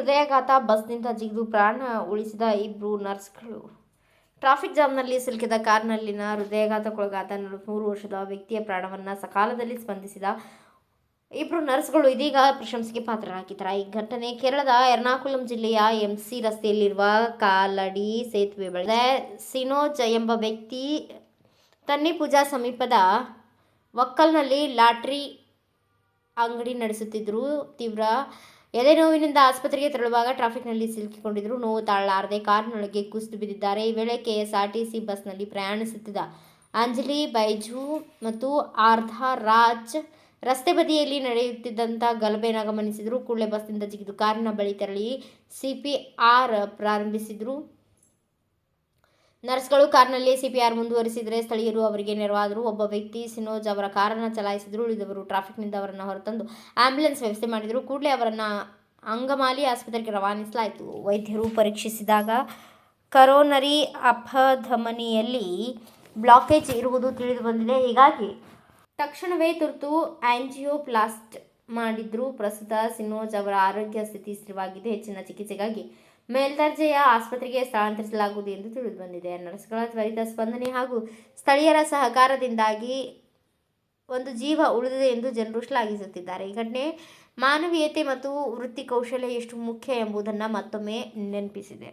ಹೃದಯಾಘಾತ, ಬಸ್ನಿಂದ ಜಿಗಿದು ಪ್ರಾಣ ಉಳಿಸಿದ ಇಬ್ಬರು ನರ್ಸ್ಗಳು. ಟ್ರಾಫಿಕ್ ಜಾಮ್ನಲ್ಲಿ ಸಿಲುಕಿದ ಕಾರ್ನಲ್ಲಿನ ಹೃದಯಾಘಾತಕ್ಕೊಳಗಾದ 43 ವರ್ಷದ ವ್ಯಕ್ತಿಯ ಪ್ರಾಣವನ್ನು ಸಕಾಲದಲ್ಲಿ ಸ್ಪಂದಿಸಿದ ಇಬ್ಬರು ನರ್ಸ್ಗಳು ಇದೀಗ ಪ್ರಶಂಸೆಗೆ ಪಾತ್ರರಾಗಿದ್ದಾರೆ. ಈ ಘಟನೆ ಕೇರಳದ ಎರ್ನಾಕುಲಂ ಜಿಲ್ಲೆಯ ಎಂಸಿ ರಸ್ತೆಯಲ್ಲಿರುವ ಕಾಲಡಿ ಸೇತುವೆ ಬಳಿ. ಸಿನೋಜ್ ಎಂಬ ವ್ಯಕ್ತಿ ತನ್ನಿಪೂಜಾ ಸಮೀಪದ ವಕ್ಕಲ್ನಲ್ಲಿ ಲಾಟರಿ ಅಂಗಡಿ ನಡೆಸುತ್ತಿದ್ದರು. ತೀವ್ರ ಎದೆನೋವಿನಿಂದ ಆಸ್ಪತ್ರೆಗೆ ತೆರಳುವಾಗ ಟ್ರಾಫಿಕ್ನಲ್ಲಿ ಸಿಲುಕಿಕೊಂಡಿದ್ದರು. ನೋವು ತಾಳಲಾರದೆ ಕಾರಿನೊಳಗೆ ಕುಸಿದು ಬಿದ್ದಿದ್ದಾರೆ. ಈ ವೇಳೆ ಕೆಎಸ್ಆರ್ಟಿಸಿ ಬಸ್ನಲ್ಲಿ ಪ್ರಯಾಣಿಸುತ್ತಿದ್ದ ಅಂಜಲಿ ಬೈಜು ಮತ್ತು ಆರ್ಧಾ ರಾಜ್ ರಸ್ತೆ ಬದಿಯಲ್ಲಿ ನಡೆಯುತ್ತಿದ್ದಂಥ ಗಲಭೆಯನ್ನು ಗಮನಿಸಿದರು. ಕೂಡಲೇ ಬಸ್ನಿಂದ ಜಿಗಿದು ಕಾರಿನ ಬಳಿ ತೆರಳಿ ಸಿಪಿಆರ್ ಪ್ರಾರಂಭಿಸಿದರು. ನರ್ಸ್ಗಳು ಕಾರಿನಲ್ಲಿಯೇ ಸಿಪಿಆರ್ ಮುಂದುವರಿಸಿದರೆ ಸ್ಥಳೀಯರು ಅವರಿಗೆ ನೆರವಾದರು. ಒಬ್ಬ ವ್ಯಕ್ತಿ ಸಿನೋಜ್ ಅವರ ಕಾರನ್ನು ಚಲಾಯಿಸಿದರು. ಉಳಿದವರು ಟ್ರಾಫಿಕ್ನಿಂದ ಅವರನ್ನು ಹೊರತಂದು ಆಂಬ್ಯುಲೆನ್ಸ್ ವ್ಯವಸ್ಥೆ ಮಾಡಿದರು. ಕೂಡಲೇ ಅವರನ್ನು ಅಂಗಮಾಲಿ ಆಸ್ಪತ್ರೆಗೆ ರವಾನಿಸಲಾಯಿತು. ವೈದ್ಯರು ಪರೀಕ್ಷಿಸಿದಾಗ ಕರೋನರಿ ಅಪಧಮನಿಯಲ್ಲಿ ಬ್ಲಾಕೇಜ್ ಇರುವುದು ತಿಳಿದುಬಂದಿದೆ. ಹೀಗಾಗಿ ತಕ್ಷಣವೇ ತುರ್ತು ಆಂಜಿಯೋಪ್ಲಾಸ್ಟ್ ಮಾಡಿದ್ರು. ಪ್ರಸ್ತುತ ಸಿನೋಜ್ ಅವರ ಆರೋಗ್ಯ ಸ್ಥಿತಿ ಸ್ಥಿರವಾಗಿದೆ. ಹೆಚ್ಚಿನ ಚಿಕಿತ್ಸೆಗಾಗಿ ಮೇಲ್ದರ್ಜೆಯ ಆಸ್ಪತ್ರೆಗೆ ಸ್ಥಳಾಂತರಿಸಲಾಗುವುದು ಎಂದು ತಿಳಿದುಬಂದಿದೆ. ನರ್ಸ್ಗಳ ತ್ವರಿತ ಸ್ಪಂದನೆ ಹಾಗೂ ಸ್ಥಳೀಯರ ಸಹಕಾರದಿಂದಾಗಿ ಒಂದು ಜೀವ ಉಳಿದಿದೆ ಎಂದು ಜನರು ಶ್ಲಾಘಿಸುತ್ತಿದ್ದಾರೆ. ಈ ಘಟನೆ ಮಾನವೀಯತೆ ಮತ್ತು ವೃತ್ತಿ ಕೌಶಲ್ಯ ಎಷ್ಟು ಮುಖ್ಯ ಎಂಬುದನ್ನು ಮತ್ತೊಮ್ಮೆ ನೆನಪಿಸಿದೆ.